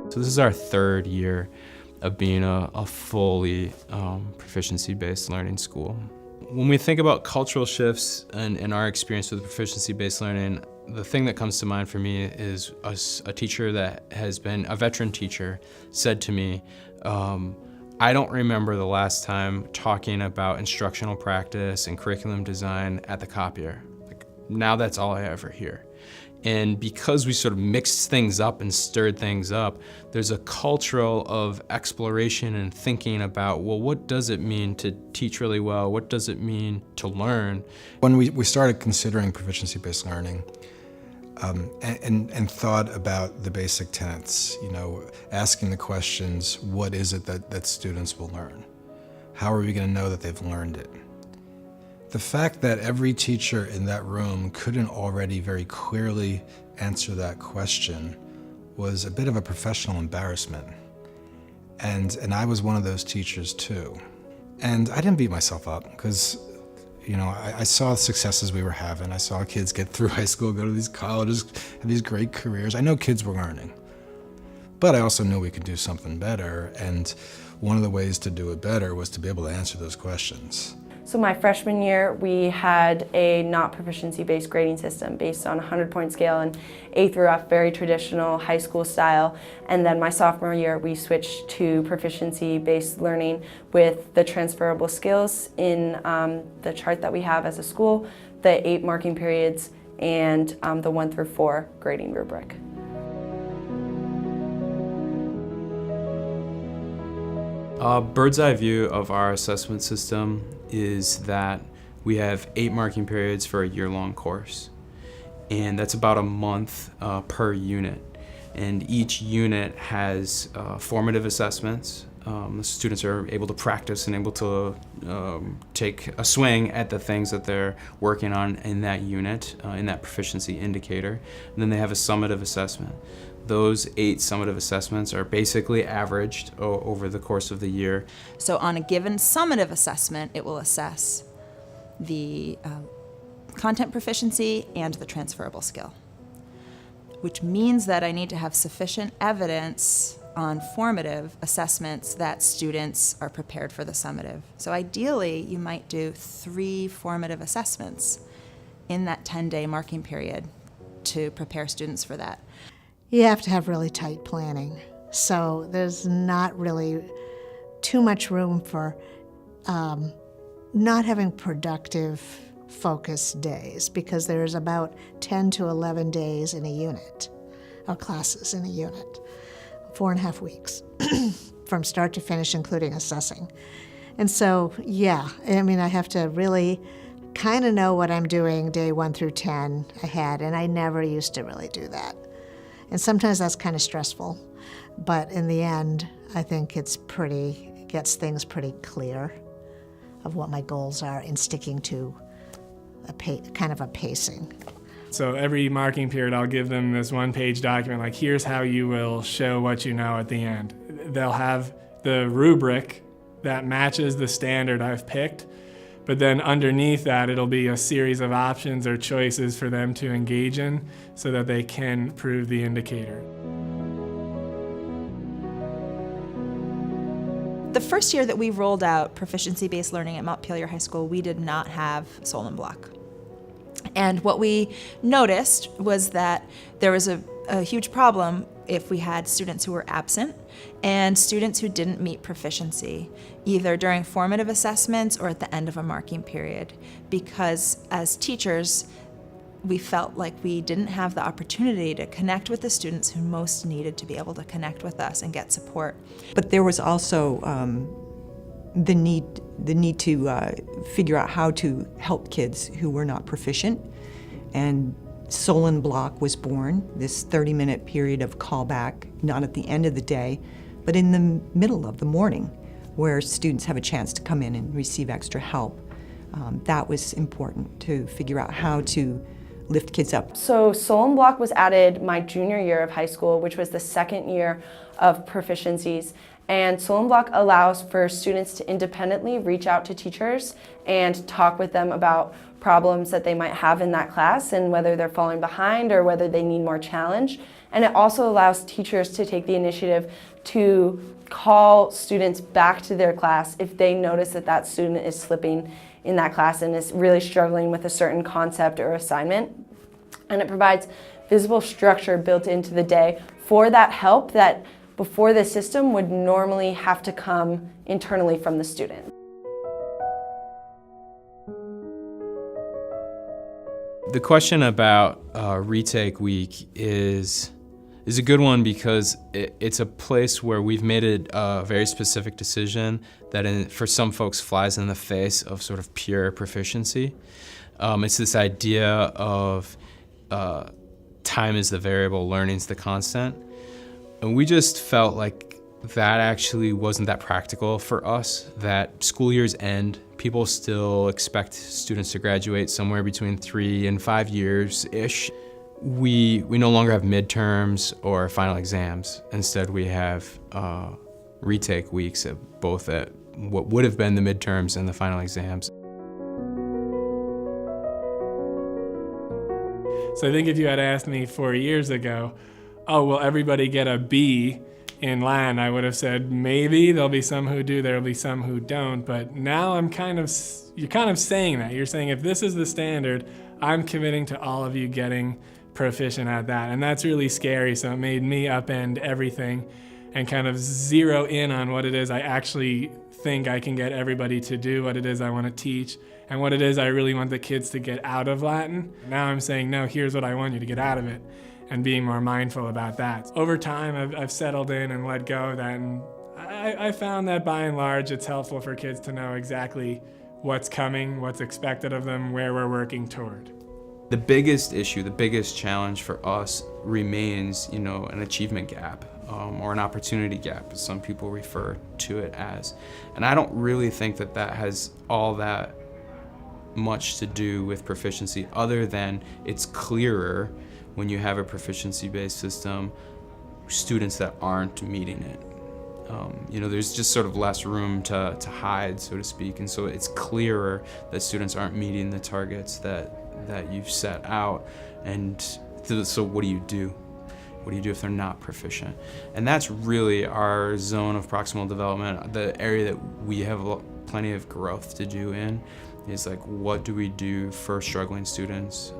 So this is our third year of being a fully proficiency-based learning school. When we think about cultural shifts and our experience with proficiency-based learning, the thing that comes to mind for me is a teacher that has been a veteran teacher said to me, I don't remember the last time talking about instructional practice and curriculum design at the copier. Like, now that's all I ever hear. And because we sort of mixed things up and stirred things up, there's a cultural of exploration and thinking about, well, what does it mean to teach really well? What does it mean to learn? When we started considering proficiency-based learning and thought about the basic tenets, asking the questions, what is it that students will learn? How are we going to know that they've learned it? The fact that every teacher in that room couldn't already very clearly answer that question was a bit of a professional embarrassment. And I was one of those teachers too. And I didn't beat myself up because, I saw the successes we were having. I saw kids get through high school, go to these colleges, have these great careers. I know kids were learning. But I also knew we could do something better. And one of the ways to do it better was to be able to answer those questions. So my freshman year, we had a not proficiency-based grading system based on a 100-point scale and A through F, very traditional high school style. And then my sophomore year, we switched to proficiency-based learning with the transferable skills in the chart that we have as a school, the 8 marking periods, and the 1 through 4 grading rubric. A bird's eye view of our assessment system is that we have 8 marking periods for a year-long course. And that's about a month per unit. And each unit has formative assessments. The students are able to practice and able to take a swing at the things that they're working on in that unit, in that proficiency indicator. And then they have a summative assessment. Those 8 summative assessments are basically averaged over the course of the year. So on a given summative assessment, it will assess the content proficiency and the transferable skill, which means that I need to have sufficient evidence on formative assessments that students are prepared for the summative. So ideally, you might do 3 formative assessments in that 10-day marking period to prepare students for that. You have to have really tight planning. So there's not really too much room for not having productive, focused days, because there's about 10 to 11 days in a unit, or classes in a unit, 4.5 weeks, from start to finish, including assessing. And so, I have to really kind of know what I'm doing day 1 through 10 ahead, and I never used to really do that. And sometimes that's kind of stressful, but in the end, I think it gets things pretty clear of what my goals are in sticking to kind of a pacing. So every marking period, I'll give them this 1-page document, like here's how you will show what you know at the end. They'll have the rubric that matches the standard I've picked, but then underneath that, it'll be a series of options or choices for them to engage in so that they can prove the indicator. The first year that we rolled out proficiency-based learning at Montpelier High School, we did not have Solon block. And what we noticed was that there was a huge problem if we had students who were absent and students who didn't meet proficiency, either during formative assessments or at the end of a marking period, because as teachers, we felt like we didn't have the opportunity to connect with the students who most needed to be able to connect with us and get support. But there was also the need to figure out how to help kids who were not proficient, and Solon block was born, this 30-minute period of callback, not at the end of the day, but in the middle of the morning, where students have a chance to come in and receive extra help. That was important to figure out how to lift kids up. So Solon block was added my junior year of high school, which was the second year of proficiencies. And Solon block allows for students to independently reach out to teachers and talk with them about problems that they might have in that class and whether they're falling behind or whether they need more challenge. And it also allows teachers to take the initiative to call students back to their class if they notice that that student is slipping in that class and is really struggling with a certain concept or assignment. And it provides visible structure built into the day for that help that before the system would normally have to come internally from the student. The question about retake week is a good one because it's a place where we've made it a very specific decision that for some folks flies in the face of sort of pure proficiency. It's this idea of time is the variable, learning's the constant. And we just felt like that actually wasn't that practical for us, that school years end, people still expect students to graduate somewhere between 3 and 5 years-ish. We no longer have midterms or final exams. Instead, we have retake weeks both at what would have been the midterms and the final exams. So I think if you had asked me 4 years ago, oh, will everybody get a B in Latin, I would have said maybe. There'll be some who do, there'll be some who don't. But now you're kind of saying that. You're saying if this is the standard, I'm committing to all of you getting proficient at that. And that's really scary. So it made me upend everything and kind of zero in on what it is I actually think I can get everybody to do, what it is I want to teach, and what it is I really want the kids to get out of Latin. Now I'm saying, no, here's what I want you to get out of it, and being more mindful about that. Over time, I've settled in and let go of that, and I found that by and large, it's helpful for kids to know exactly what's coming, what's expected of them, where we're working toward. The biggest issue, the biggest challenge for us remains, an achievement gap or an opportunity gap, as some people refer to it as. And I don't really think that that has all that much to do with proficiency, other than it's clearer when you have a proficiency-based system, students that aren't meeting it. There's just sort of less room to hide, so to speak, and so it's clearer that students aren't meeting the targets that you've set out. And so what do you do? What do you do if they're not proficient? And that's really our zone of proximal development, the area that we have plenty of growth to do in, is like, what do we do for struggling students?